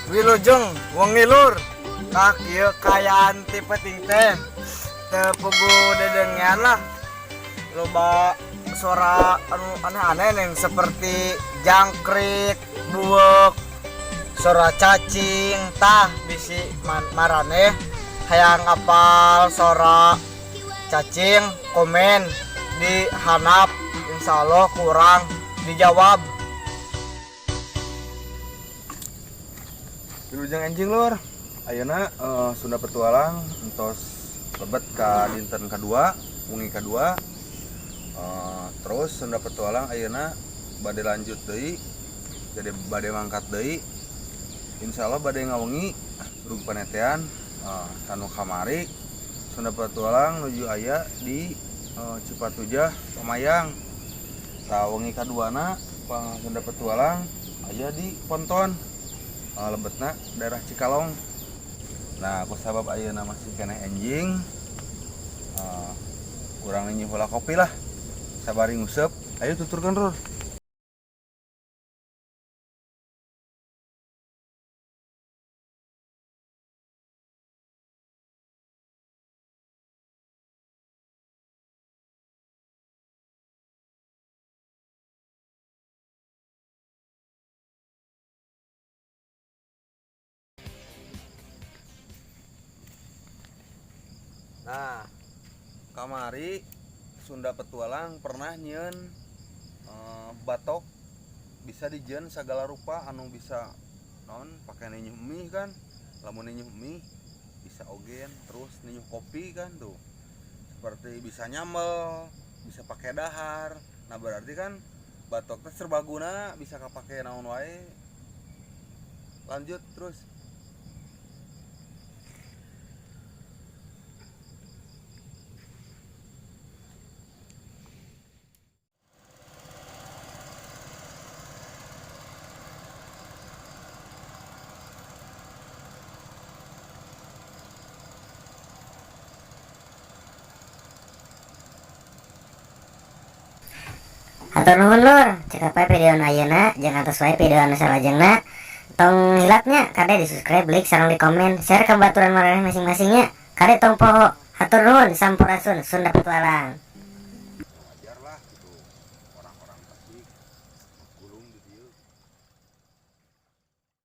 Wilujeng wengi lur. Tah kieu kayaan ti peuting teh. Teu pugu dedengean lah. Loba suara anu aneh-aneh yang seperti jangkrik, buek, suara cacing, tah bisi marane hayang apal suara cacing komen di hanap, insyaallah kurang dijawab. Wilujeng enjing lur. Ayeuna Sunda Petualang entos lebet ka dinten kadua, wengi kadua. Terus Sunda Petualang ayeuna bade lanjut deui, jadi bade mangkat deui. Insyaallah bade ngawengi rug panetean tanu kamari Sunda Petualang nuju aya di Cipatujah Pamayang. Tah wengi kaduana Sunda Petualang aya di Ponton. Lebetna daerah Cikalong. Nah, aku sabab ayeuna masih keneh enjing. Kurang nyeuh heula kopi lah. Sabari nguseup. Ayo tuturkeun, Rur. Nah, kamari Sunda Petualang pernah nyieun batok bisa dijieun sagala rupa anu bisa non pakai ninyuh mie kan, lamun ninyuh mie bisa ogen, terus ninyuh kopi kan tuh seperti bisa nyambel, bisa pakai dahar. Nah berarti kan batok teh serbaguna, bisa kapake naon wae. Lanjut terus. Hatur nuhun lur, cek apa video ayeuna jeung atos wae video anu salajengna. Tong hilapnya kade di subscribe, like, sareng di komen, share ke baturan maraneh masing-masingnya. Kade tong poho. Hatur nuhun, sampurasun Sunda Petualang. Wajar lah gitu, orang-orang Tasik gulung di